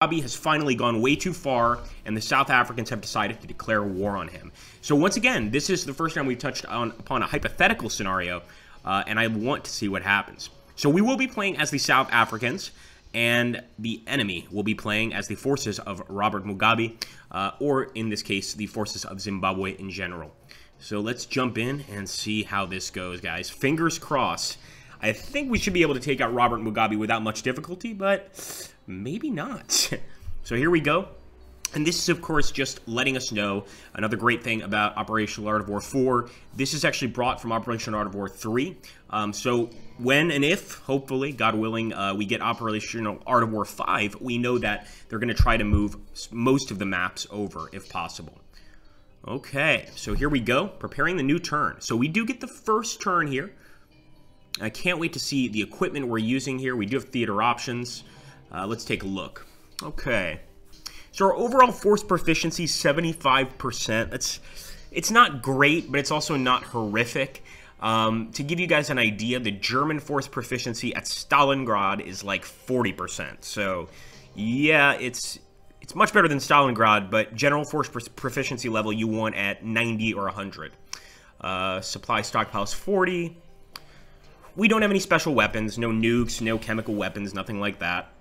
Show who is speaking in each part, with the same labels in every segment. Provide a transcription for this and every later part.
Speaker 1: Mugabe has finally gone way too far, and the South Africans have decided to declare war on him. So once again, this is the first time we've touched upon a hypothetical scenario, and I want to see what happens. So we will be playing as the South Africans, and the enemy will be playing as the forces of Robert Mugabe, or in this case, the forces of Zimbabwe in general. So let's jump in and see how this goes, guys. Fingers crossed. I think we should be able to take out Robert Mugabe without much difficulty, but maybe not. So here we go. And this is, of course, just letting us know another great thing about Operational Art of War 4. This is actually brought from Operational Art of War 3. So when and if, hopefully, God willing, we get Operational Art of War 5, we know that they're going to try to move most of the maps over, if possible. Okay, so here we go. Preparing the new turn. So we do get the first turn here. I can't wait to see the equipment we're using here. We do have theater options. Let's take a look. Okay. So our overall force proficiency, 75%. It's not great, but it's also not horrific. To give you guys an idea, the German force proficiency at Stalingrad is like 40%. So, yeah, it's much better than Stalingrad, but general force proficiency level you want at 90 or 100. Supply stockpiles 40. We don't have any special weapons, no nukes, no chemical weapons, nothing like that.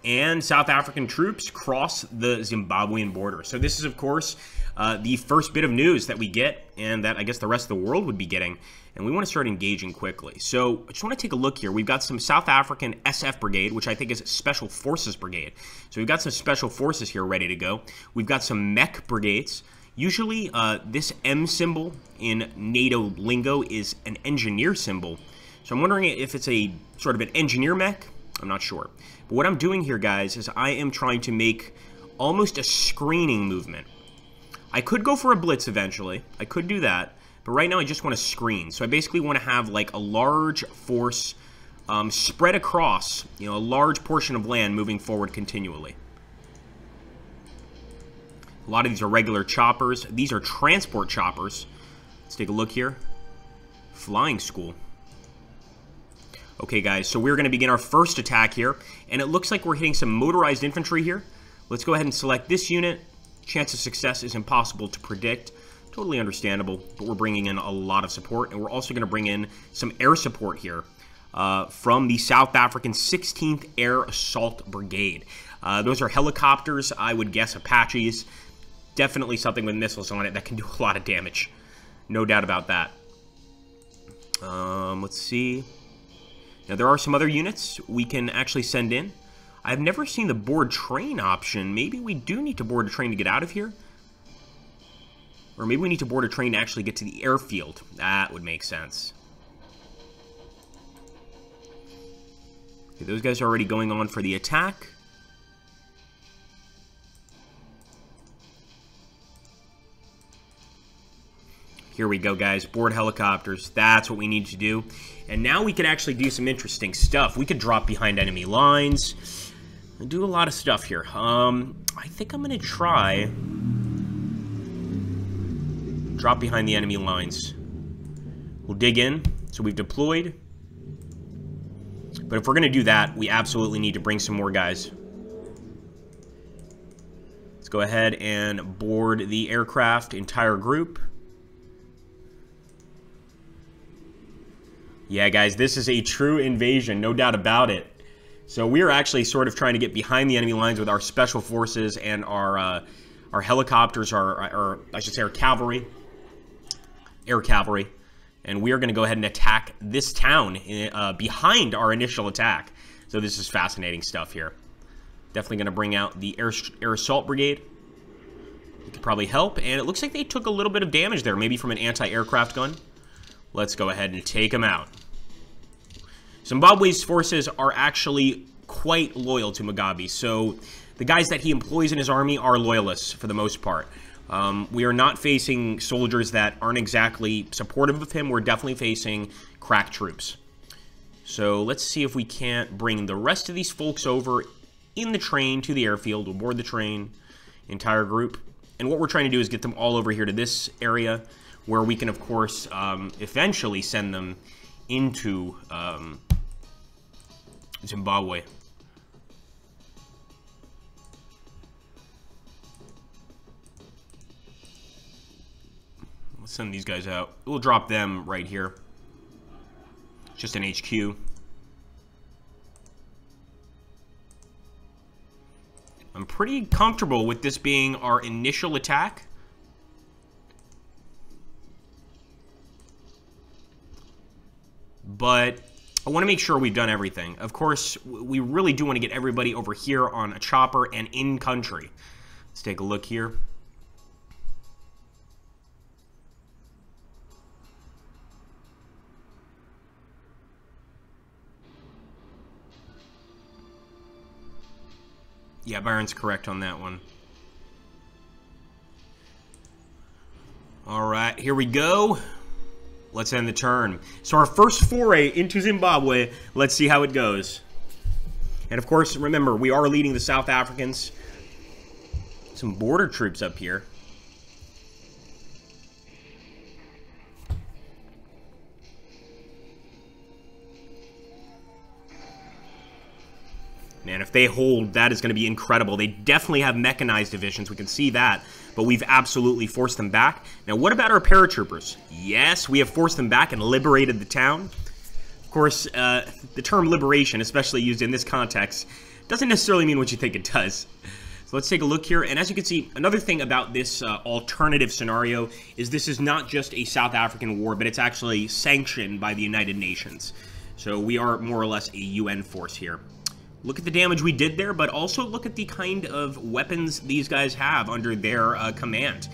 Speaker 1: And South African troops cross the Zimbabwean border. So this is, of course, the first bit of news that we get, and that I guess the rest of the world would be getting. And we want to start engaging quickly. So I just want to take a look here. We've got some South African SF Brigade, which I think is Special Forces Brigade. So we've got some Special Forces here ready to go. We've got some mech brigades. Usually, this M symbol in NATO lingo is an engineer symbol. So I'm wondering if it's a sort of an engineer mech. I'm not sure. But what I'm doing here, guys, is I am trying to make almost a screening movement. I could go for a blitz eventually. I could do that. But right now, I just want to screen. So I basically want to have like a large force spread across, a large portion of land moving forward continually. A lot of these are regular choppers. These are transport choppers. Let's take a look here. Flying school. Okay, guys, so we're going to begin our first attack here. And it looks like we're hitting some motorized infantry here. Let's go ahead and select this unit. Chance of success is impossible to predict. Totally understandable, but we're bringing in a lot of support. And we're also going to bring in some air support here from the South African 16th Air Assault Brigade. Those are helicopters, I would guess Apaches. Definitely something with missiles on it that can do a lot of damage. No doubt about that. Let's see. Now, there are some other units we can actually send in. I've never seen the board train option. Maybe we do need to board a train to get out of here. Or maybe we need to board a train to actually get to the airfield. That would make sense. Okay, those guys are already going on for the attack. Here we go, guys. Board helicopters. That's what we need to do. And now we could actually do some interesting stuff. We could drop behind enemy lines. And do a lot of stuff here. I think I'm going to try... drop behind the enemy lines. We'll dig in. So we've deployed. But if we're going to do that, we absolutely need to bring some more guys. Let's go ahead and board the aircraft, entire group. Yeah, guys, this is a true invasion, no doubt about it. So we are actually sort of trying to get behind the enemy lines with our special forces and our helicopters, or I should say our cavalry, air cavalry. And we are going to go ahead and attack this town behind our initial attack. So this is fascinating stuff here. Definitely going to bring out the air assault brigade. It could probably help. And it looks like they took a little bit of damage there, maybe from an anti-aircraft gun. Let's go ahead and take them out. Zimbabwe's forces are actually quite loyal to Mugabe, so the guys that he employs in his army are loyalists for the most part. We are not facing soldiers that aren't exactly supportive of him. We're definitely facing crack troops. So let's see if we can't bring the rest of these folks over in the train to the airfield. We'll board the train, entire group. And what we're trying to do is get them all over here to this area where we can, of course, eventually send them into Zimbabwe. Let's send these guys out. We'll drop them right here. Just an HQ. I'm pretty comfortable with this being our initial attack. But I want to make sure we've done everything. Of course, we really do want to get everybody over here on a chopper and in country. Let's take a look here. Yeah, Byron's correct on that one. All right, here we go. Let's end the turn. So our first foray into Zimbabwe, let's see how it goes. And of course, remember, we are leading the South Africans. Some border troops up here. Man, if they hold, that is going to be incredible. They definitely have mechanized divisions. We can see that. But we've absolutely forced them back. Now, what about our paratroopers? Yes, we have forced them back and liberated the town. Of course, the term liberation, especially used in this context, doesn't necessarily mean what you think it does. So let's take a look here. And as you can see, another thing about this alternative scenario is this is not just a South African war, but it's actually sanctioned by the United Nations. So we are more or less a UN force here. Look at the damage we did there, but also look at the kind of weapons these guys have under their command.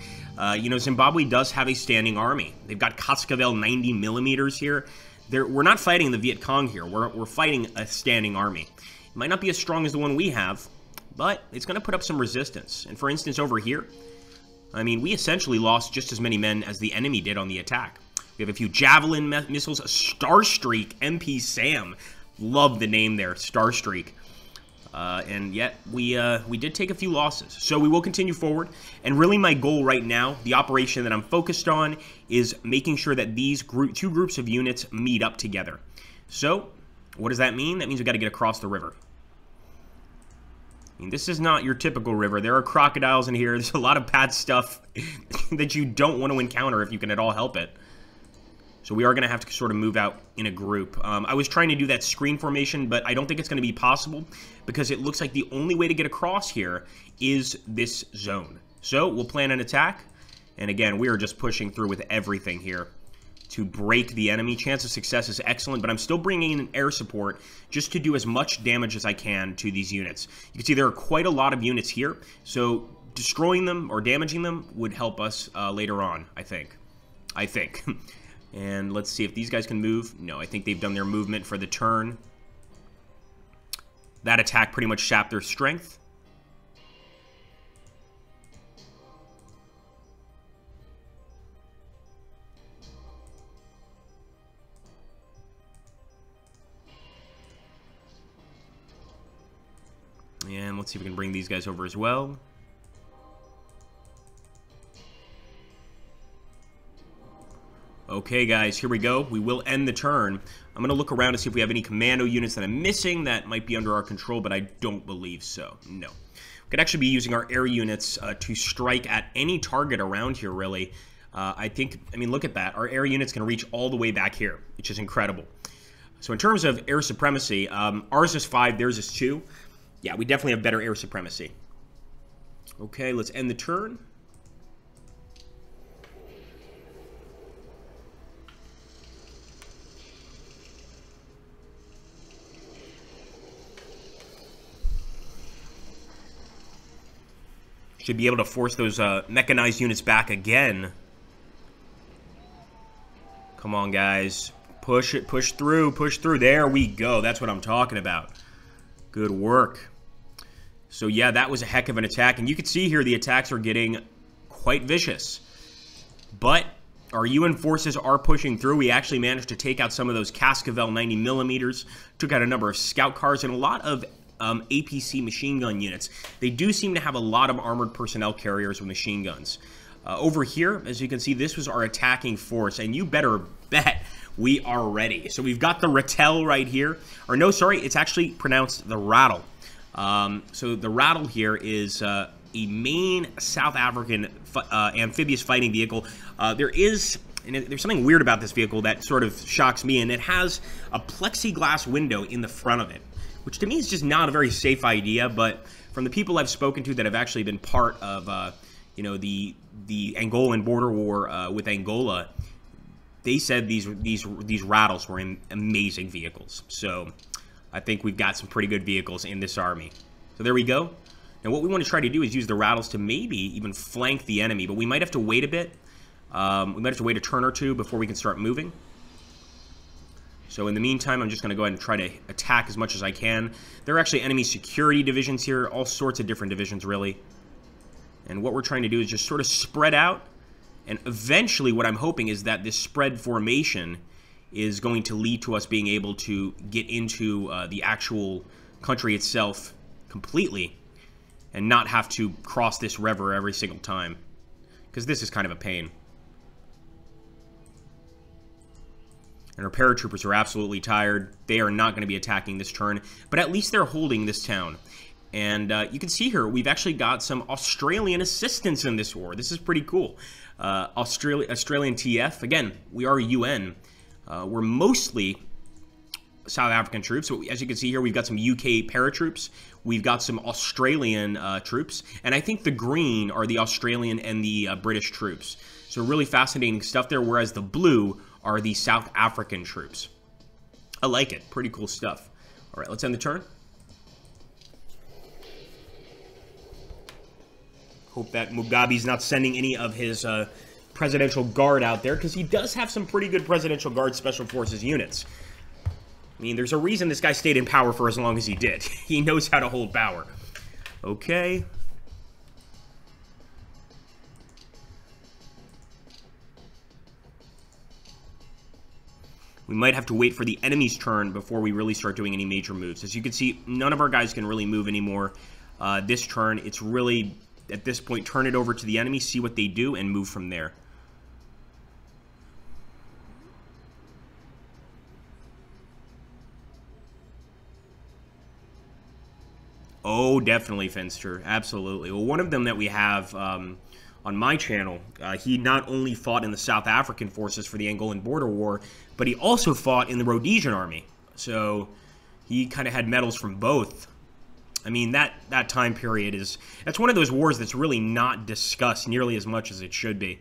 Speaker 1: You know, Zimbabwe does have a standing army. They've got Cascavel 90mm here. We're not fighting the Viet Cong here. We're fighting a standing army. It might not be as strong as the one we have, but it's going to put up some resistance. And for instance, over here, I mean, we essentially lost just as many men as the enemy did on the attack. We have a few Javelin missiles, a Starstreak MP Sam. Love the name there, Starstreak. And yet, we did take a few losses. So we will continue forward. And really my goal right now, the operation that I'm focused on, is making sure that these two groups of units meet up together. So, what does that mean? That means we've got to get across the river. I mean, this is not your typical river. There are crocodiles in here. There's a lot of bad stuff that you don't want to encounter if you can at all help it. So we are going to have to sort of move out in a group. I was trying to do that screen formation, but I don't think it's going to be possible because it looks like the only way to get across here is this zone. So we'll plan an attack. And again, we are just pushing through with everything here to break the enemy. Chance of success is excellent, but I'm still bringing in air support just to do as much damage as I can to these units. You can see there are quite a lot of units here, so destroying them or damaging them would help us later on, I think. And let's see if these guys can move. No, I think they've done their movement for the turn. That attack pretty much sapped their strength. And let's see if we can bring these guys over as well. Okay, guys, here we go. We will end the turn. I'm going to look around to see if we have any commando units that I'm missing that might be under our control, but I don't believe so. No. We could actually be using our air units to strike at any target around here, really. I mean, look at that. Our air units can reach all the way back here, which is incredible. So in terms of air supremacy, ours is 5, theirs is 2. Yeah, we definitely have better air supremacy. Okay, let's end the turn. Should be able to force those mechanized units back again. Come on, guys. Push it, push through, push through. There we go. That's what I'm talking about. Good work. So, yeah, that was a heck of an attack. And you can see here the attacks are getting quite vicious. But our UN forces are pushing through. We actually managed to take out some of those Cascavel 90mm. Took out a number of scout cars and a lot of APC machine gun units. They do seem to have a lot of armored personnel carriers with machine guns. Over here, as you can see, this was our attacking force, and you better bet we are ready. So we've got the Rattel right here. Or no, sorry, it's actually pronounced the Rattle. So the Rattle here is a main South African amphibious fighting vehicle. There's something weird about this vehicle that sort of shocks me, and it has a plexiglass window in the front of it, which to me is just not a very safe idea. But from the people I've spoken to that have actually been part of, the Angolan border war with Angola, they said these rattles were amazing vehicles. So I think we've got some pretty good vehicles in this army. So there we go. Now what we want to try to do is use the rattles to maybe even flank the enemy, but we might have to wait a bit. We might have to wait a turn or two before we can start moving. So in the meantime, I'm just going to go ahead and try to attack as much as I can. There are actually enemy security divisions here, all sorts of different divisions, really. And what we're trying to do is just sort of spread out. And eventually, what I'm hoping is that this spread formation is going to lead to us being able to get into the actual country itself completely and not have to cross this river every single time, because this is kind of a pain. And our paratroopers are absolutely tired. They are not going to be attacking this turn, but at least they're holding this town. And you can see here, we've actually got some Australian assistance in this war. This is pretty cool. Australian TF. Again, we are UN. We're mostly South African troops. So as you can see here, we've got some UK paratroops. We've got some Australian troops. And I think the green are the Australian and the British troops. So really fascinating stuff there, whereas the blue are the South African troops. I like it. Pretty cool stuff. All right, let's end the turn. Hope that Mugabe's not sending any of his presidential guard out there, because he does have some pretty good presidential guard special forces units. I mean, there's a reason this guy stayed in power for as long as he did. He knows how to hold power. Okay. We might have to wait for the enemy's turn before we really start doing any major moves. As you can see, none of our guys can really move anymore this turn. It's really, at this point, turn it over to the enemy, see what they do, and move from there. Oh, definitely, Finster. Absolutely. Well, one of them that we have on my channel, he not only fought in the South African forces for the Angolan border war, but he also fought in the Rhodesian army. So he kind of had medals from both. I mean, that time period is... That's one of those wars that's really not discussed nearly as much as it should be.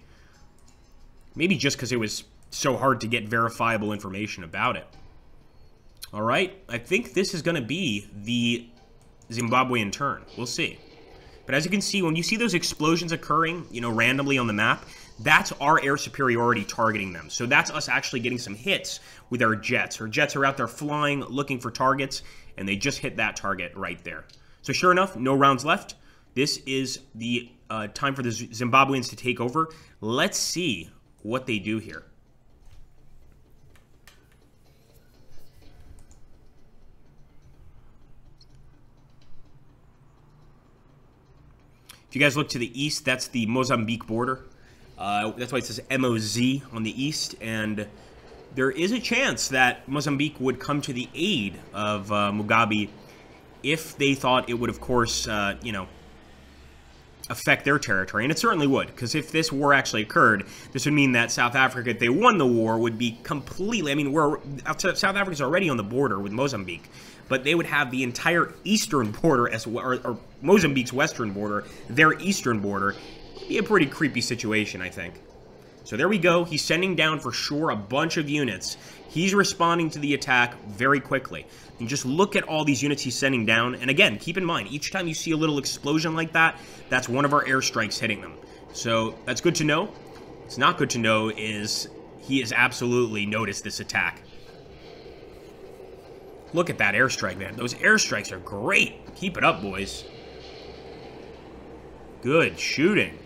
Speaker 1: Maybe just because it was so hard to get verifiable information about it. All right. I think this is going to be the Zimbabwean turn. We'll see. But as you can see, when you see those explosions occurring, randomly on the map, that's our air superiority targeting them. So that's us actually getting some hits with our jets. Our jets are out there flying, looking for targets, and they just hit that target right there. So sure enough, no rounds left. This is the time for the Zimbabweans to take over. Let's see what they do here. If you guys look to the east, that's the Mozambique border. That's why it says MOZ on the east, and there is a chance that Mozambique would come to the aid of Mugabe if they thought it would, of course, affect their territory. And it certainly would, because if this war actually occurred, this would mean that South Africa, if they won the war, would be completely... I mean, South Africa's already on the border with Mozambique, but they would have the entire eastern border, or Mozambique's western border, their eastern border. It would be a pretty creepy situation, I think. So there we go. He's sending down, for sure, a bunch of units. He's responding to the attack very quickly. You just look at all these units he's sending down. And again, keep in mind, each time you see a little explosion like that, that's one of our airstrikes hitting them. So that's good to know. What's not good to know is he has absolutely noticed this attack. Look at that airstrike, man. Those airstrikes are great. Keep it up, boys. Good shooting.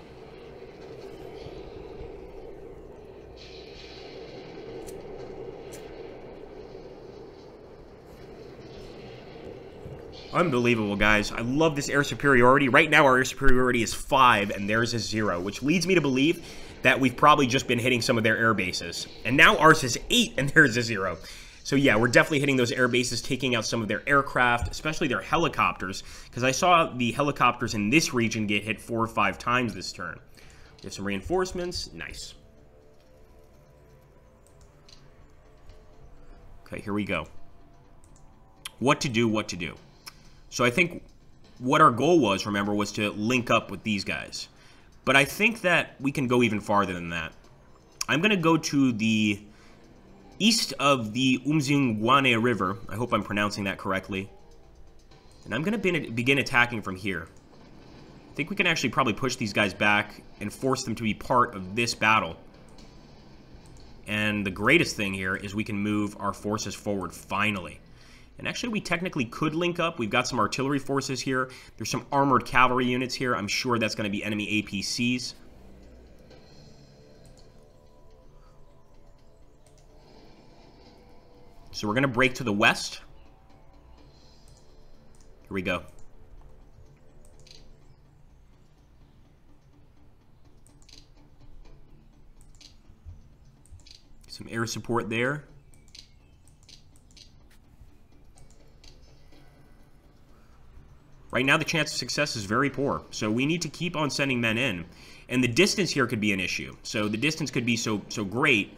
Speaker 1: Unbelievable, guys. I love this air superiority. Right now, our air superiority is 5, and theirs is 0, which leads me to believe that we've probably just been hitting some of their air bases. And now ours is 8, and theirs is 0. So yeah, we're definitely hitting those air bases, taking out some of their aircraft, especially their helicopters, because I saw the helicopters in this region get hit 4 or 5 times this turn. We have some reinforcements. Nice. Okay, here we go. What to do, what to do. So I think what our goal was, remember, was to link up with these guys. But I think that we can go even farther than that. I'm going to go to the east of the Umzingwane River. I hope I'm pronouncing that correctly. And I'm going to begin attacking from here. I think we can actually probably push these guys back and force them to be part of this battle. And the greatest thing here is we can move our forces forward finally. And actually, we technically could link up. We've got some artillery forces here. There's some armored cavalry units here. I'm sure that's going to be enemy APCs. So we're going to break to the west. Here we go. Some air support there. Right now, the chance of success is very poor, so we need to keep on sending men in. And the distance here could be an issue. So the distance could be so great,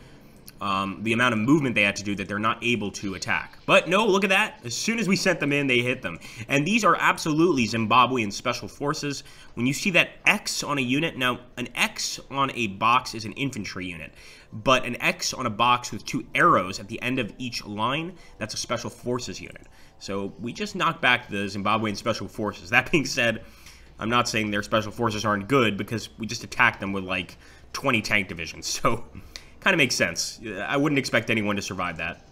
Speaker 1: the amount of movement they had to do, that they're not able to attack. But no, look at that. As soon as we sent them in, they hit them. And these are absolutely Zimbabwean special forces. When you see that X on a unit, now an X on a box is an infantry unit. But an X on a box with 2 arrows at the end of each line, that's a special forces unit. So we just knocked back the Zimbabwean special forces. That being said, I'm not saying their special forces aren't good, because we just attacked them with like 20 tank divisions. So kind of makes sense. I wouldn't expect anyone to survive that.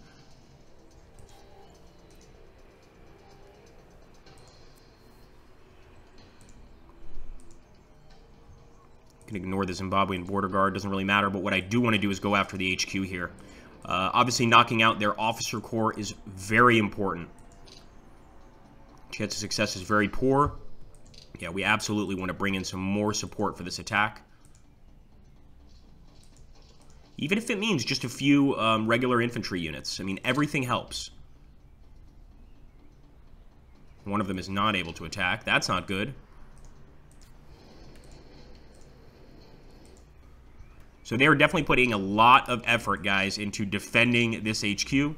Speaker 1: Can ignore the Zimbabwean border guard, doesn't really matter, but what I do want to do is go after the HQ here. Obviously, knocking out their officer corps is very important. Chance of success is very poor. Yeah, we absolutely want to bring in some more support for this attack. Even if it means just a few regular infantry units. I mean, everything helps. One of them is not able to attack. That's not good. So they are definitely putting a lot of effort, guys, into defending this HQ.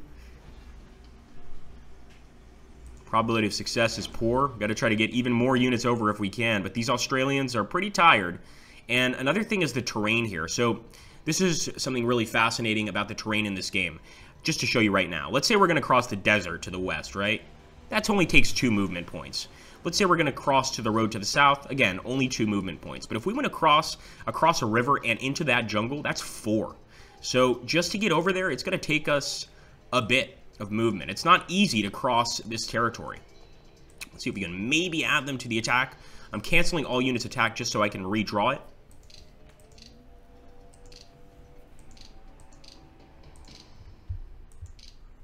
Speaker 1: Probability of success is poor. Got to try to get even more units over if we can, but these Australians are pretty tired. And another thing is the terrain here. So this is something really fascinating about the terrain in this game. Just to show you right now. Let's say we're going to cross the desert to the west, right? That only takes 2 movement points. Let's say we're going to cross to the road to the south. Again, only 2 movement points. But if we want to cross across a river and into that jungle, that's 4. So just to get over there, it's going to take us a bit of movement. It's not easy to cross this territory. Let's see if we can maybe add them to the attack. I'm canceling all units attack just so I can redraw it.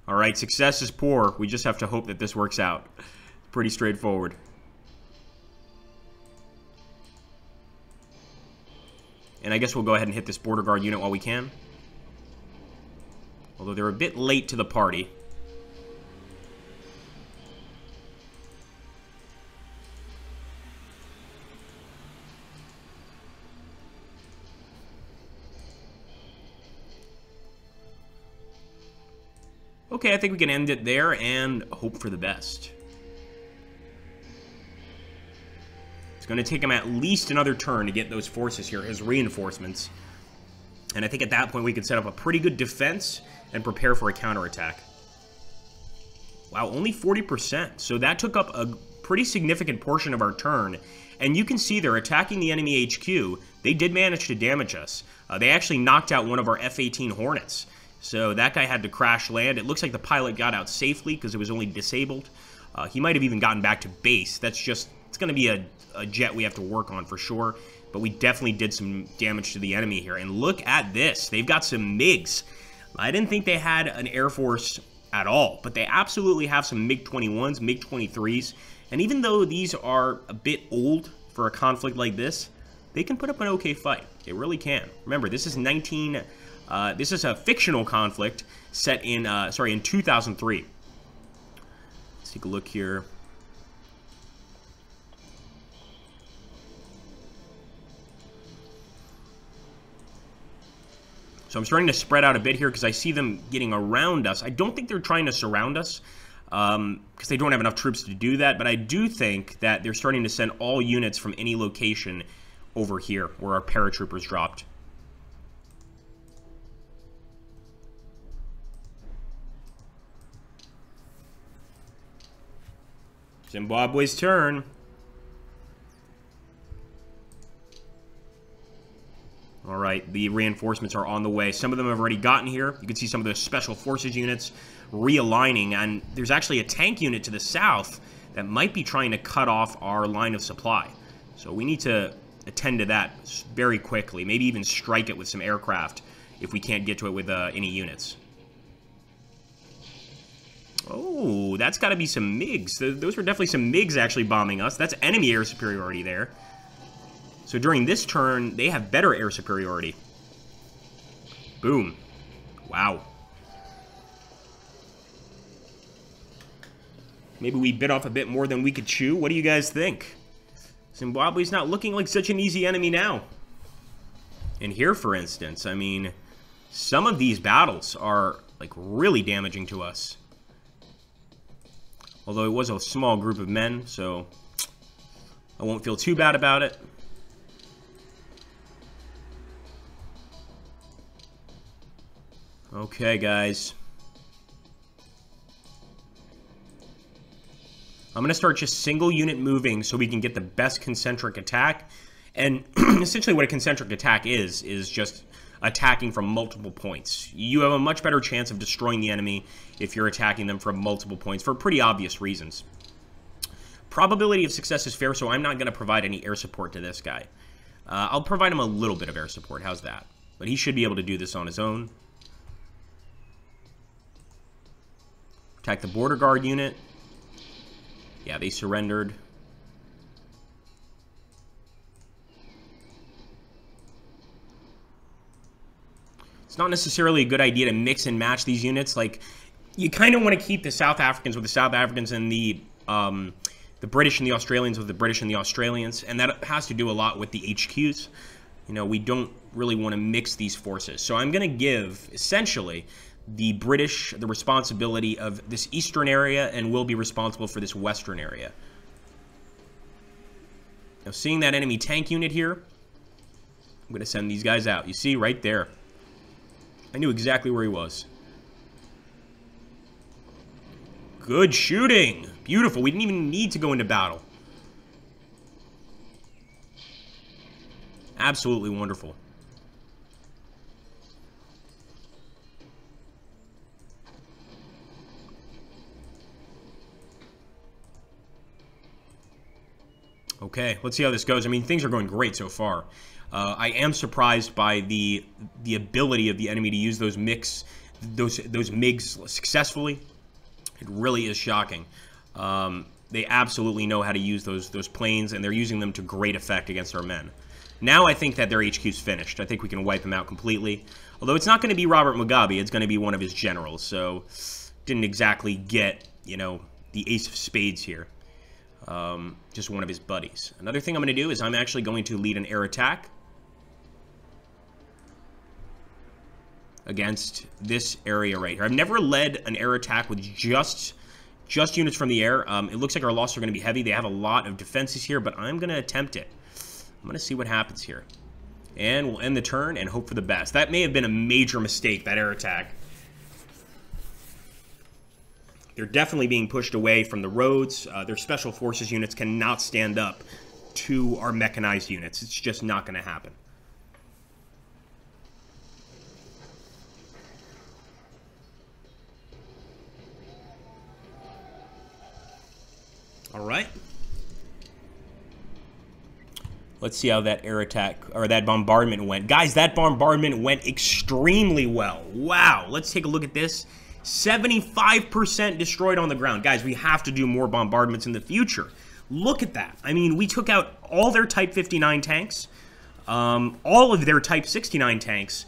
Speaker 1: Alright, success is poor. We just have to hope that this works out. Pretty straightforward. And I guess we'll go ahead and hit this border guard unit while we can. Although they're a bit late to the party. Okay, I think we can end it there and hope for the best. It's going to take him at least another turn to get those forces here, his reinforcements. And I think at that point we can set up a pretty good defense and prepare for a counterattack. Wow, only 40%. So that took up a pretty significant portion of our turn. And you can see they're attacking the enemy HQ. They did manage to damage us. They actually knocked out one of our F-18 Hornets. So that guy had to crash land. It looks like the pilot got out safely because it was only disabled. He might have even gotten back to base. That's just, it's going to be a jet we have to work on for sure. But we definitely did some damage to the enemy here. And look at this. They've got some MiGs. I didn't think they had an Air Force at all. But they absolutely have some MiG-21s, MiG-23s. And even though these are a bit old for a conflict like this, they can put up an okay fight. They really can. Remember, this is This is a fictional conflict set in, in 2003. Let's take a look here. So I'm starting to spread out a bit here because I see them getting around us. I don't think they're trying to surround us because they don't have enough troops to do that. But I do think that they're starting to send all units from any location over here where our paratroopers dropped. Zimbabwe's turn. All right, the reinforcements are on the way. Some of them have already gotten here. You can see some of the special forces units realigning, and there's actually a tank unit to the south that might be trying to cut off our line of supply. So we need to attend to that very quickly. Maybe even strike it with some aircraft if we can't get to it with any units. Oh, that's got to be some MiGs. Those were definitely some MiGs actually bombing us. That's enemy air superiority there. So during this turn, they have better air superiority. Boom. Wow. Maybe we bit off a bit more than we could chew. What do you guys think? Zimbabwe's not looking like such an easy enemy now. And here, for instance, I mean, some of these battles are, like, really damaging to us. Although it was a small group of men, so I won't feel too bad about it. Okay, guys. I'm going to start just single unit moving so we can get the best concentric attack. And essentially what a concentric attack is just attacking from multiple points. You have a much better chance of destroying the enemy if you're attacking them from multiple points for pretty obvious reasons. Probability of success is fair, so I'm not going to provide any air support to this guy. I'll provide him a little bit of air support. How's that? But he should be able to do this on his own. Attack the border guard unit. Yeah, they surrendered. It's not necessarily a good idea to mix and match these units. Like, you kind of want to keep the South Africans with the South Africans and the British and the Australians with the British and the Australians. And that has to do a lot with the HQs. You know, we don't really want to mix these forces. So I'm going to give, essentially, the British the responsibility of this eastern area, and we'll be responsible for this western area. Now, seeing that enemy tank unit here, I'm going to send these guys out. You see, right there. I knew exactly where he was. Good shooting. Beautiful. We didn't even need to go into battle. Absolutely wonderful. Okay, let's see how this goes. I mean, things are going great so far. I am surprised by the ability of the enemy to use those MiGs successfully. It really is shocking. They absolutely know how to use those planes, and they're using them to great effect against our men. Now I think that their HQ's finished. I think we can wipe them out completely. Although it's not going to be Robert Mugabe, it's going to be one of his generals. So didn't exactly get, you know, the ace of spades here. Just one of his buddies. Another thing I'm going to do is I'm actually going to lead an air attack against this area right here. I've never led an air attack with just units from the air. It looks like our losses are going to be heavy. They have a lot of defenses here, but I'm going to attempt it. I'm going to see what happens here. And we'll end the turn and hope for the best. That may have been a major mistake, that air attack. They're definitely being pushed away from the roads. Their special forces units cannot stand up to our mechanized units. It's just not going to happen. All right. Let's see how that air attack, or that bombardment went. Guys, that bombardment went extremely well. Wow. Let's take a look at this. 75% destroyed on the ground. Guys, we have to do more bombardments in the future. Look at that. I mean, we took out all their Type 59 tanks, all of their Type 69 tanks.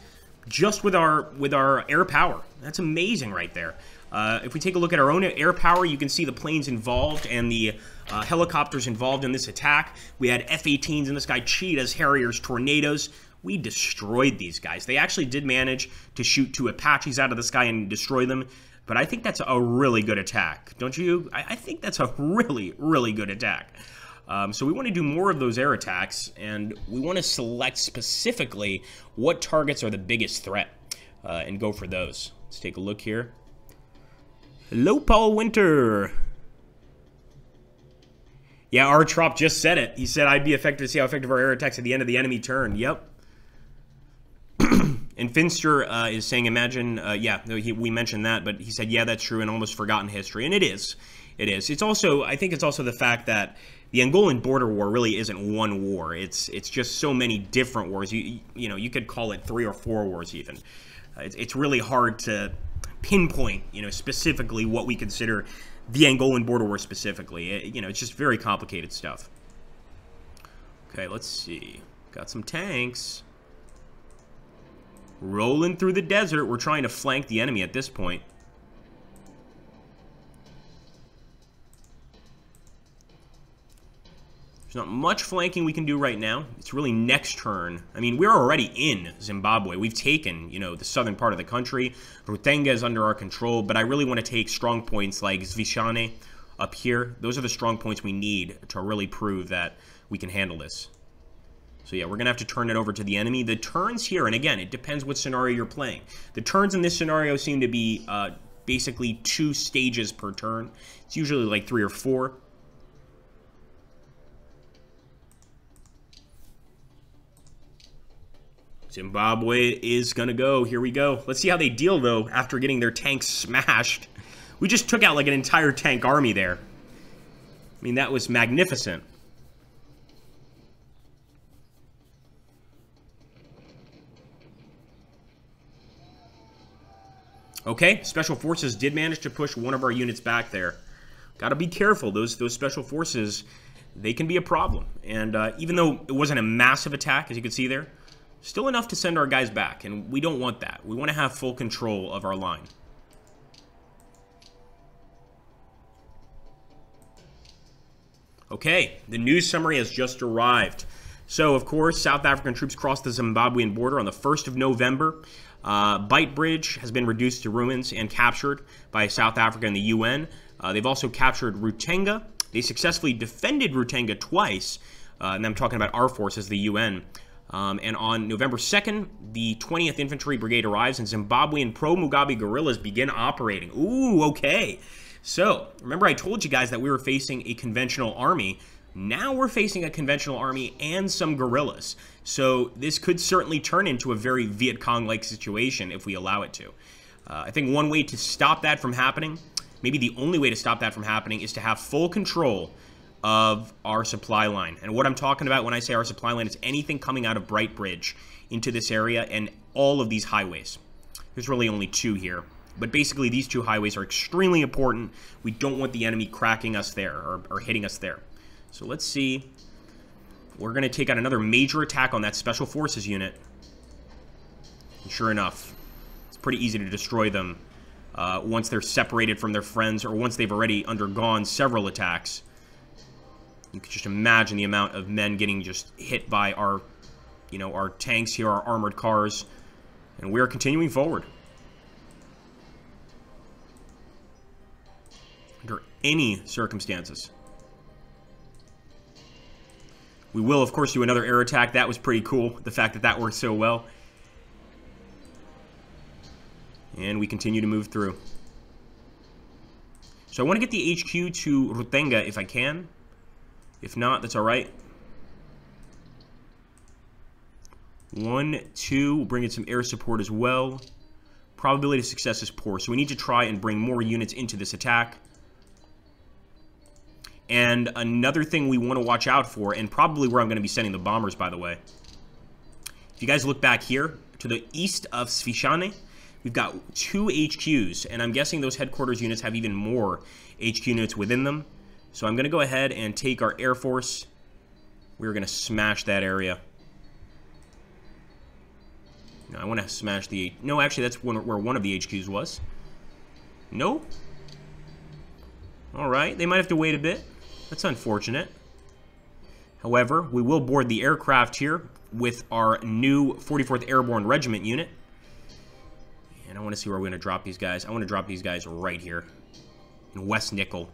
Speaker 1: just with our air power. That's amazing right there. If we take a look at our own air power, you can see the planes involved and the helicopters involved in this attack. We had F-18s in the sky, Cheetahs, Harriers, Tornadoes. We destroyed these guys. They actually did manage to shoot 2 Apaches out of the sky and destroy them, but I think that's a really good attack. Don't you? I think that's a really, really good attack. So we want to do more of those air attacks, and we want to select specifically what targets are the biggest threat, and go for those. Let's take a look here. Hello, Paul Winter. Yeah, our Trop just said it. He said, I'd be effective to see how effective our air attacks at the end of the enemy turn. Yep. And Finster is saying, imagine, yeah, we mentioned that, but he said, yeah, that's true, and almost forgotten history. And it is. It is. It's also, I think it's also the fact that the Angolan border war really isn't one war. It's just so many different wars. You know, you could call it 3 or 4 wars even. It's really hard to pinpoint, you know, specifically what we consider the Angolan border war specifically. You know, it's just very complicated stuff. Okay, let's see. Got some tanks. Rolling through the desert. We're trying to flank the enemy at this point. There's not much flanking we can do right now. It's really next turn. I mean, we're already in Zimbabwe. We've taken, you know, the southern part of the country. Rutenga is under our control, but I really want to take strong points like Zvishane up here. Those are the strong points we need to really prove that we can handle this. So yeah, we're going to have to turn it over to the enemy. The turns here, and again, it depends what scenario you're playing. The turns in this scenario seem to be basically 2 stages per turn. It's usually like 3 or 4. Zimbabwe is going to go. Here we go. Let's see how they deal, though, after getting their tanks smashed. We just took out like an entire tank army there. I mean, that was magnificent. Okay, Special Forces did manage to push one of our units back there. Got to be careful. Those Special Forces, they can be a problem. And even though it wasn't a massive attack, as you can see there, still enough to send our guys back, and we don't want that. We want to have full control of our line. Okay, the news summary has just arrived. So, of course, South African troops crossed the Zimbabwean border on the 1st of November. Beit Bridge has been reduced to ruins and captured by South Africa and the UN. They've also captured Rutenga. They successfully defended Rutenga twice, and I'm talking about our forces, the UN. And on November 2nd, the 20th Infantry Brigade arrives, and Zimbabwean pro-Mugabe guerrillas begin operating. Ooh, okay. So, remember I told you guys that we were facing a conventional army. Now we're facing a conventional army and some guerrillas. So, this could certainly turn into a very Viet Cong-like situation if we allow it to. I think one way to stop that from happening, maybe the only way to stop that from happening, is to have full control of our supply line. And what I'm talking about when I say our supply line is anything coming out of Beit Bridge into this area and all of these highways. There's really only 2 here. But basically these 2 highways are extremely important. We don't want the enemy cracking us there or hitting us there. So let's see. We're going to take out another major attack on that Special Forces unit. And sure enough, it's pretty easy to destroy them once they're separated from their friends or once they've already undergone several attacks. You could just imagine the amount of men getting just hit by our, you know, our tanks here, our armored cars. And we are continuing forward. Under any circumstances. We will, of course, do another air attack. That was pretty cool, the fact that that worked so well. And we continue to move through. So I want to get the HQ to Rutenga if I can. If not, that's alright. 1, 2, we'll bring in some air support as well. Probability of success is poor, so we need to try and bring more units into this attack. And another thing we want to watch out for, and probably where I'm going to be sending the bombers, by the way. If you guys look back here, to the east of Zvishane, we've got 2 HQs, and I'm guessing those headquarters units have even more HQ units within them. So I'm going to go ahead and take our Air Force. We're going to smash that area. No, I want to smash the... No, actually, that's where one of the HQs was. Nope. Alright, they might have to wait a bit. That's unfortunate. However, we will board the aircraft here with our new 44th Airborne Regiment unit. And I want to see where we're going to drop these guys. I want to drop these guys right here. In West Nickel.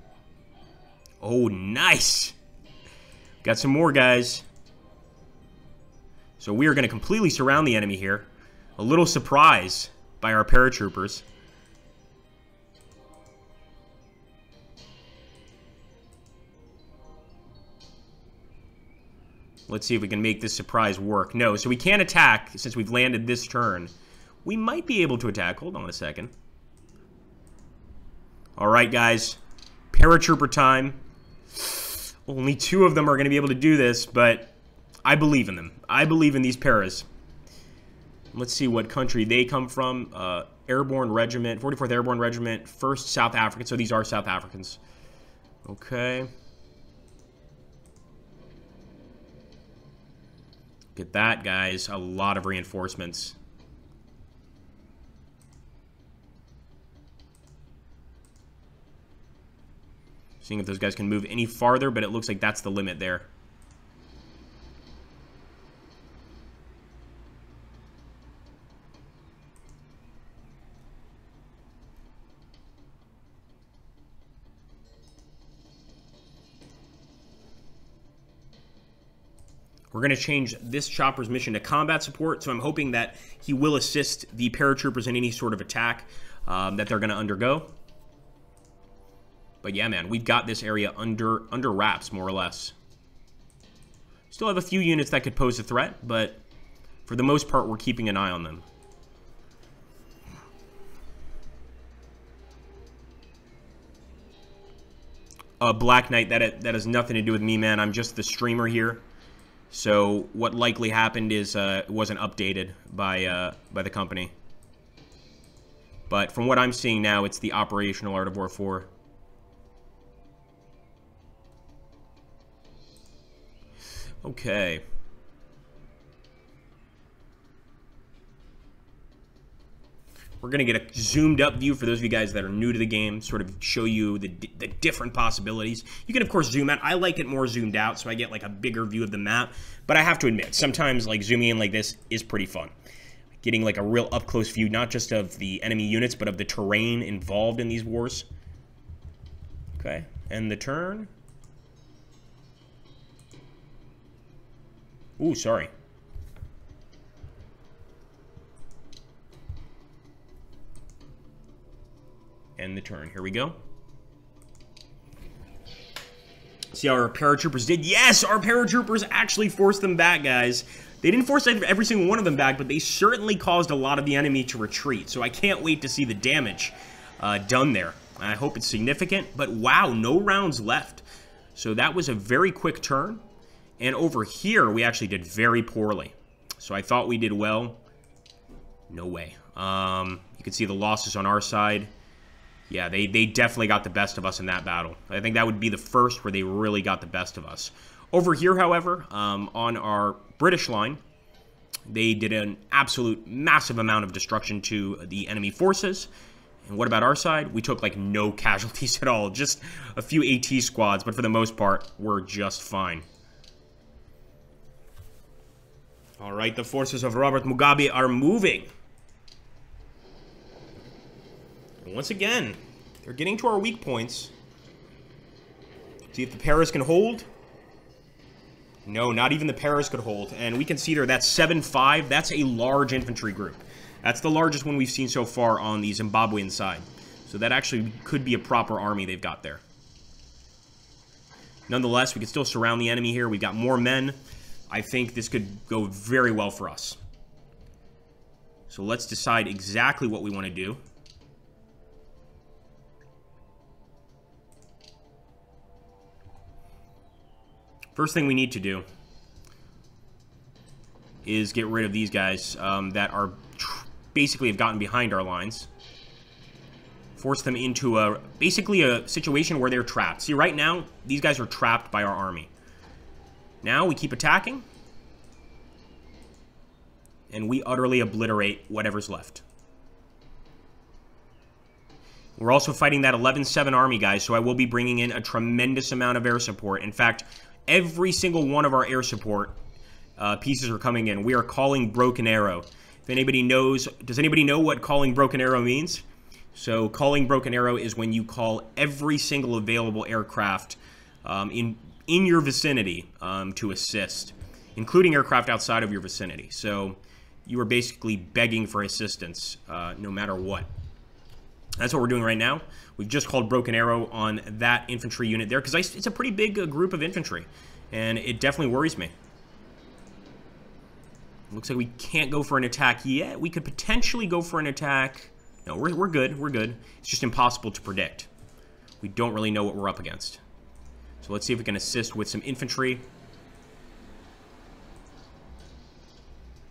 Speaker 1: Oh, nice! Got some more guys. So we are going to completely surround the enemy here. A little surprise by our paratroopers. Let's see if we can make this surprise work. No, so we can't attack since we've landed this turn. We might be able to attack. Hold on a second. Alright, guys. Paratrooper time. Only 2 of them are going to be able to do this, but I believe in them. I believe in these paras. Let's see what country they come from. Airborne Regiment, 44th Airborne Regiment, 1st South African. So these are South Africans. Okay. Look at that, guys. A lot of reinforcements. Seeing if those guys can move any farther, but it looks like that's the limit there. We're going to change this chopper's mission to combat support, so I'm hoping that he will assist the paratroopers in any sort of attack that they're going to undergo. But yeah, man, we've got this area under wraps, more or less. Still have a few units that could pose a threat, but for the most part, we're keeping an eye on them. Black Knight, that has nothing to do with me, man. I'm just the streamer here. So what likely happened is it wasn't updated by the company. But from what I'm seeing now, it's the Operational Art of War 4. Okay. We're going to get a zoomed up view for those of you guys that are new to the game, sort of show you the different possibilities. You can, of course, zoom out. I like it more zoomed out, so I get like a bigger view of the map. But I have to admit, sometimes like zooming in like this is pretty fun. Getting like a real up-close view, not just of the enemy units, but of the terrain involved in these wars. Okay, and the turn. Ooh, sorry. And the turn. Here we go. See how our paratroopers did? Yes, our paratroopers actually forced them back, guys. They didn't force every single one of them back, but they certainly caused a lot of the enemy to retreat. So I can't wait to see the damage done there. I hope it's significant. But wow, no rounds left. So that was a very quick turn. And over here, we actually did very poorly. So I thought we did well. No way. You can see the losses on our side. Yeah, they definitely got the best of us in that battle. I think that would be the first where they really got the best of us. Over here, however, on our British line, they did an absolute massive amount of destruction to the enemy forces. And what about our side? We took, like, no casualties at all. Just a few AT squads, but for the most part, we're just fine. All right, the forces of Robert Mugabe are moving. And once again, they're getting to our weak points. See if the Paras can hold. No, not even the Paras could hold. And we can see there, that's 7-5. That's a large infantry group. That's the largest one we've seen so far on the Zimbabwean side. So that actually could be a proper army they've got there. Nonetheless, we can still surround the enemy here. We've got more men. I think this could go very well for us. So let's decide exactly what we want to do. First thing we need to do is get rid of these guys that are basically have gotten behind our lines. Force them into basically a situation where they're trapped. See, right now, these guys are trapped by our army. Now we keep attacking. and we utterly obliterate whatever's left. We're also fighting that 11-7 army, guys, so I will be bringing in a tremendous amount of air support. In fact, every single one of our air support pieces are coming in. We are calling Broken Arrow. If anybody knows, does anybody know what calling Broken Arrow means? So calling Broken Arrow is when you call every single available aircraft in your vicinity to assist, including aircraft outside of your vicinity. So you are basically begging for assistance no matter what. That's what we're doing right now. We've just called Broken Arrow on that infantry unit there because it's a pretty big group of infantry, and it definitely worries me. Looks like we can't go for an attack yet. We could potentially go for an attack. No, we're good. We're good. It's just impossible to predict. We don't really know what we're up against. So let's see if we can assist with some infantry.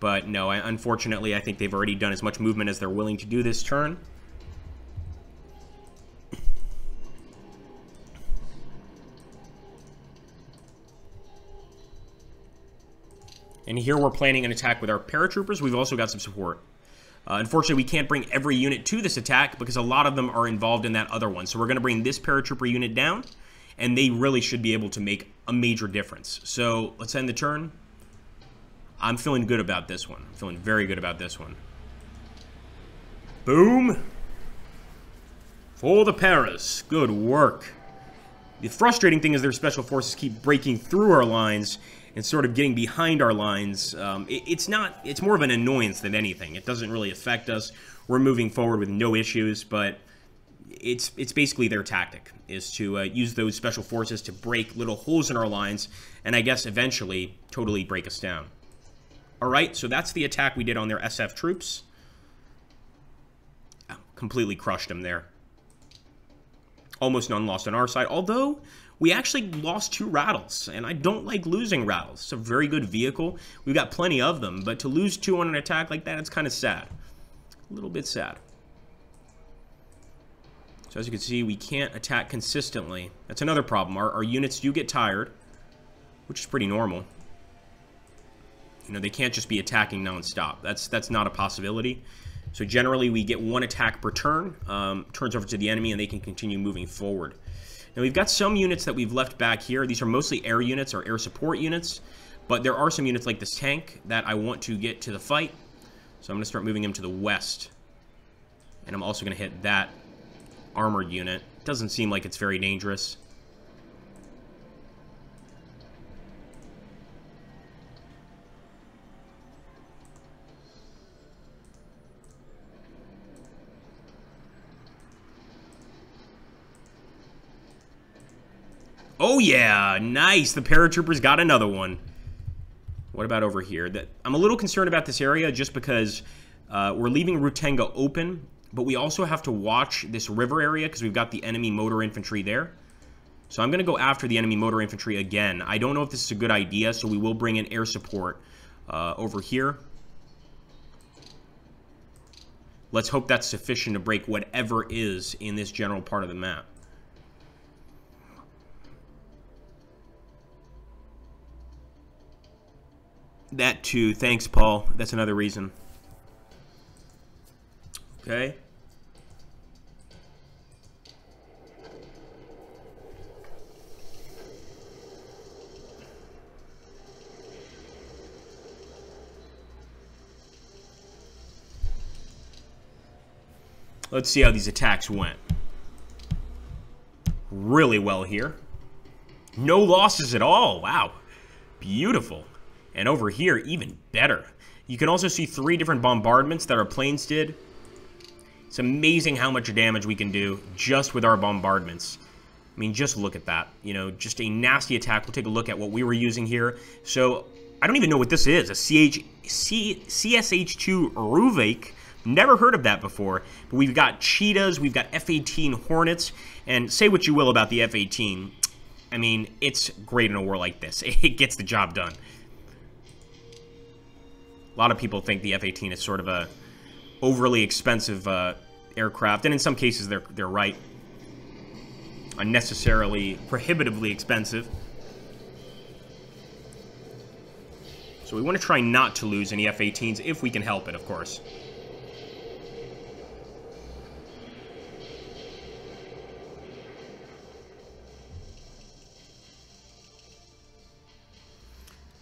Speaker 1: But no, unfortunately, I think they've already done as much movement as they're willing to do this turn. And here we're planning an attack with our paratroopers. We've also got some support. Unfortunately, we can't bring every unit to this attack because a lot of them are involved in that other one. So we're going to bring this paratrooper unit down, and they really should be able to make a major difference. So let's end the turn. I'm feeling good about this one. I'm feeling very good about this one. Boom. For the paras. Good work. The frustrating thing is their special forces keep breaking through our lines and sort of getting behind our lines. It's more of an annoyance than anything. It doesn't really affect us. We're moving forward with no issues, but it's basically their tactic, is to use those special forces to break little holes in our lines, and I guess eventually totally break us down. Alright, so that's the attack we did on their SF troops. Completely crushed them there. Almost none lost on our side, although we actually lost 2 rattles, and I don't like losing rattles. It's a very good vehicle. We've got plenty of them, but to lose 2 on an attack like that, it's kind of sad. A little bit sad. So as you can see, we can't attack consistently. That's another problem. Our units do get tired, which is pretty normal. You know, they can't just be attacking non-stop. That's not a possibility. So generally, we get 1 attack per turn, turns over to the enemy, and they can continue moving forward. Now, we've got some units that we've left back here. These are mostly air units or air support units, but there are some units like this tank that I want to get to the fight. So I'm going to start moving him to the west. And I'm also going to hit that armored unit. Doesn't seem like it's very dangerous. Oh yeah, nice. The paratroopers got another one. What about over here? I'm a little concerned about this area just because we're leaving Rutenga open, but we also have to watch this river area because we've got the enemy motor infantry there. So I'm going to go after the enemy motor infantry again. I don't know if this is a good idea, so we will bring in air support over here. Let's hope that's sufficient to break whatever is in this general part of the map. That too. Thanks, Paul. That's another reason. Okay. Let's see how these attacks went. Really well here. No losses at all. Wow. Beautiful. And over here, even better. You can also see 3 different bombardments that our planes did. It's amazing how much damage we can do just with our bombardments. I mean, just look at that. You know, just a nasty attack. We'll take a look at what we were using here. So, I don't even know what this is. A CSH-2 Ruvik. Never heard of that before. But we've got Cheetahs, we've got F-18 Hornets, and say what you will about the F-18. I mean, it's great in a war like this. It gets the job done. A lot of people think the F-18 is sort of a overly expensive aircraft, and in some cases they're right. Unnecessarily, prohibitively expensive. So we want to try not to lose any F-18s if we can help it, of course.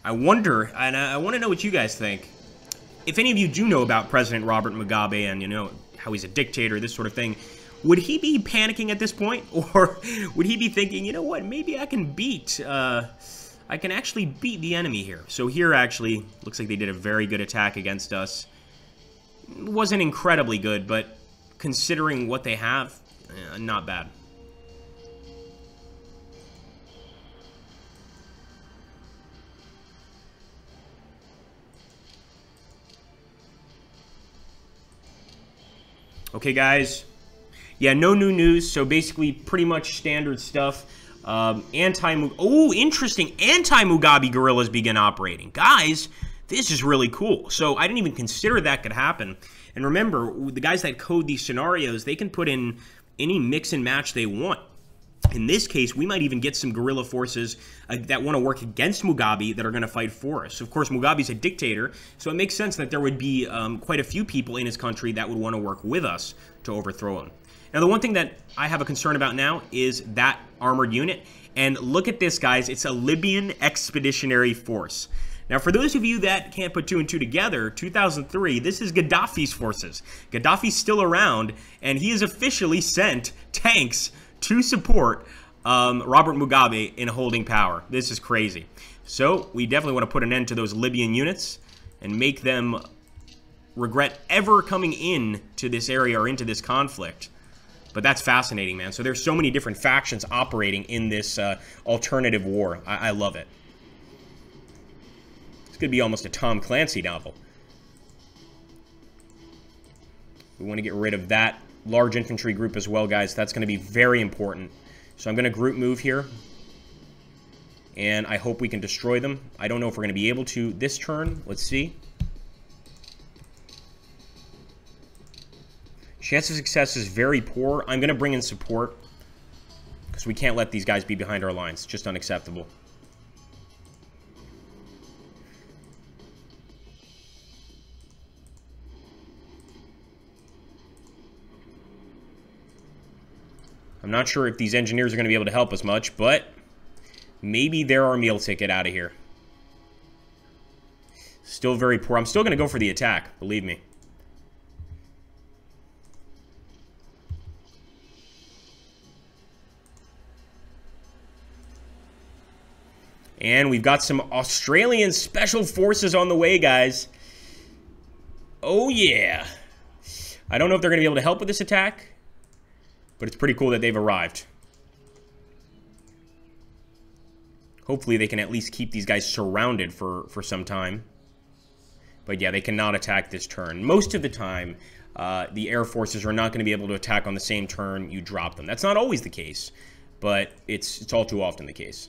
Speaker 1: I wonder, and I want to know what you guys think. If any of you do know about President Robert Mugabe and, you know, how he's a dictator, this sort of thing, would he be panicking at this point? Or would he be thinking, you know what, maybe I can actually beat the enemy here. So here, actually, looks like they did a very good attack against us. It wasn't incredibly good, but considering what they have, not bad. Okay, guys. Yeah, no new news, so basically pretty much standard stuff. Interesting. Anti-Mugabe guerrillas begin operating. Guys, this is really cool. So I didn't even consider that could happen. And remember, the guys that code these scenarios, they can put in any mix and match they want. In this case, we might even get some guerrilla forces that want to work against Mugabe that are going to fight for us. Of course, Mugabe's a dictator, so it makes sense that there would be quite a few people in his country that would want to work with us to overthrow him. Now, the one thing that I have a concern about now is that armored unit. And look at this, guys. It's a Libyan Expeditionary Force. Now, for those of you that can't put two and two together, 2003, this is Gaddafi's forces. Gaddafi's still around, and he has officially sent tanks to support Robert Mugabe in holding power. This is crazy. So we definitely want to put an end to those Libyan units and make them regret ever coming in to this area or into this conflict. But that's fascinating, man. So there's so many different factions operating in this alternative war. I love it. This could be almost a Tom Clancy novel. We want to get rid of that large infantry group as well, guys. That's going to be very important. So I'm going to group move here. And I hope we can destroy them. I don't know if we're going to be able to this turn. Let's see. Chance of success is very poor. I'm going to bring in support because we can't let these guys be behind our lines. It's just unacceptable. I'm not sure if these engineers are going to be able to help us much, but maybe they're our meal ticket out of here. Still very poor. I'm still going to go for the attack, believe me. And we've got some Australian Special Forces on the way, guys. Oh, yeah. I don't know if they're going to be able to help with this attack, but it's pretty cool that they've arrived. Hopefully they can at least keep these guys surrounded for some time. But yeah, they cannot attack this turn. Most of the time, the air forces are not going to be able to attack on the same turn you drop them. That's not always the case, but it's all too often the case.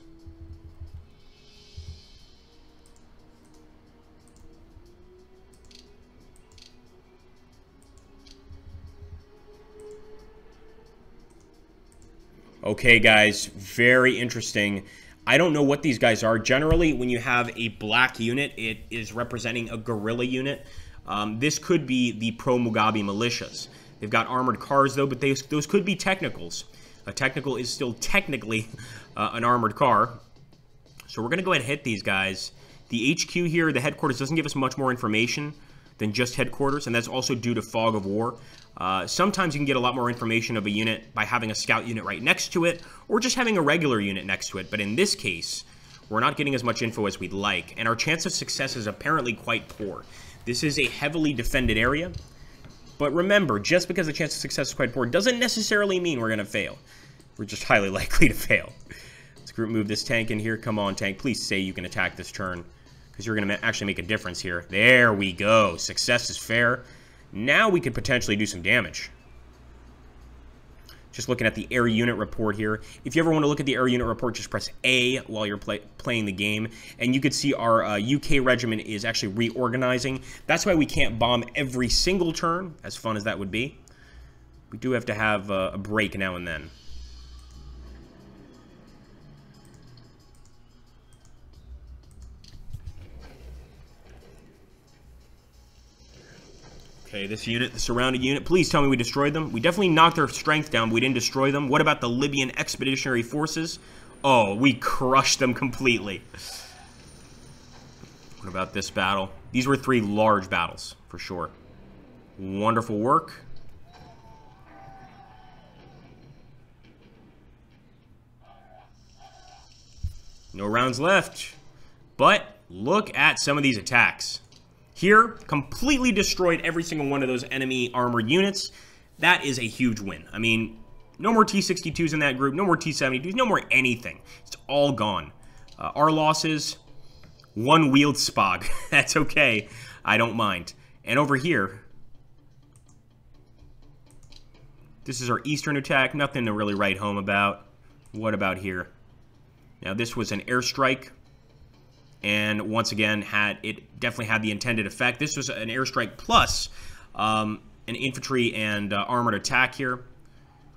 Speaker 1: Okay, guys, very interesting. I don't know what these guys are. Generally, when you have a black unit, it is representing a guerrilla unit. This could be the pro-Mugabe militias. They've got armored cars, though, but those could be technicals. A technical is still technically an armored car. So we're going to go ahead and hit these guys. The HQ here, the headquarters, doesn't give us much more information than just headquarters, and that's also due to fog of war. Sometimes you can get a lot more information of a unit by having a scout unit right next to it, or just having a regular unit next to it. But in this case, we're not getting as much info as we'd like, and our chance of success is apparently quite poor. This is a heavily defended area, but remember, just because the chance of success is quite poor doesn't necessarily mean we're going to fail. We're just highly likely to fail. Let's group move this tank in here. Come on, tank. Please say you can attack this turn, because you're going to actually make a difference here. There we go. Success is fair. Now we could potentially do some damage. Just looking at the air unit report here. If you ever want to look at the air unit report, just press A while you're playing the game. And you could see our UK regiment is actually reorganizing. That's why we can't bomb every single turn, as fun as that would be. We do have to have a break now and then. Okay, this unit, the surrounded unit, please tell me we destroyed them. We definitely knocked their strength down, but we didn't destroy them. What about the Libyan Expeditionary Forces? Oh, we crushed them completely. What about this battle? These were 3 large battles, for sure. Wonderful work. No rounds left. But look at some of these attacks. Here, completely destroyed every single one of those enemy armored units. That is a huge win. I mean, no more T-62s in that group, no more T-72s, no more anything. It's all gone. Our losses, 1 wheeled Spog. That's okay. I don't mind. And over here, this is our eastern attack. Nothing to really write home about. What about here? Now, this was an airstrike. And once again, it definitely had the intended effect. This was an airstrike plus an infantry and armored attack here.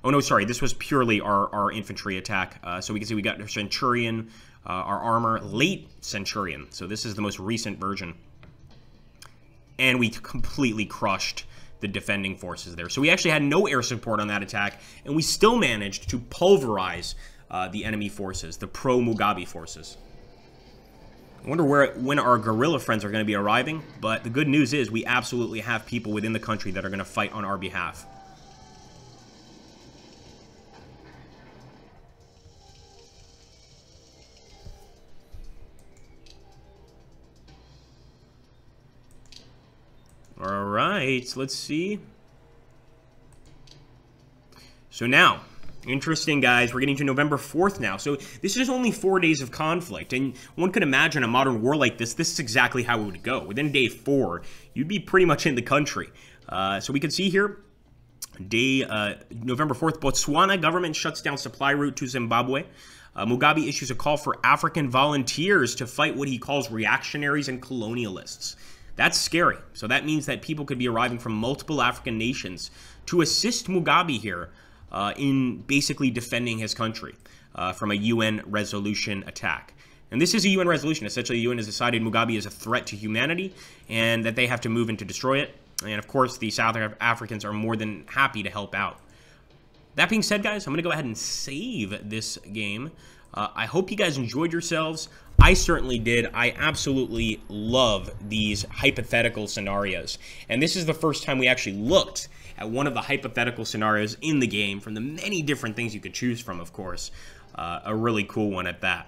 Speaker 1: Oh, no, sorry. This was purely our infantry attack. So we can see we got our Centurion, our armor, late Centurion. So this is the most recent version. And we completely crushed the defending forces there. So we actually had no air support on that attack, and we still managed to pulverize the enemy forces, the pro-Mugabe forces. I wonder when our guerrilla friends are going to be arriving, but the good news is we absolutely have people within the country that are going to fight on our behalf. All right, let's see. So now, interesting, guys. We're getting to November 4th now. So this is only 4 days of conflict. And one could imagine a modern war like this is exactly how it would go. Within day 4, you'd be pretty much in the country. So we can see here, November 4th, Botswana government shuts down supply route to Zimbabwe. Mugabe issues a call for African volunteers to fight what he calls reactionaries and colonialists. That's scary. So that means that people could be arriving from multiple African nations to assist Mugabe here in basically defending his country from a UN resolution attack. And this is a UN resolution. Essentially, the UN has decided Mugabe is a threat to humanity and that they have to move in to destroy it. And of course, the South Africans are more than happy to help out. That being said, guys, I'm going to go ahead and save this game. I hope you guys enjoyed yourselves. I certainly did. I absolutely love these hypothetical scenarios. And this is the first time we actually looked at one of the hypothetical scenarios in the game from the many different things you could choose from, of course. A really cool one at that.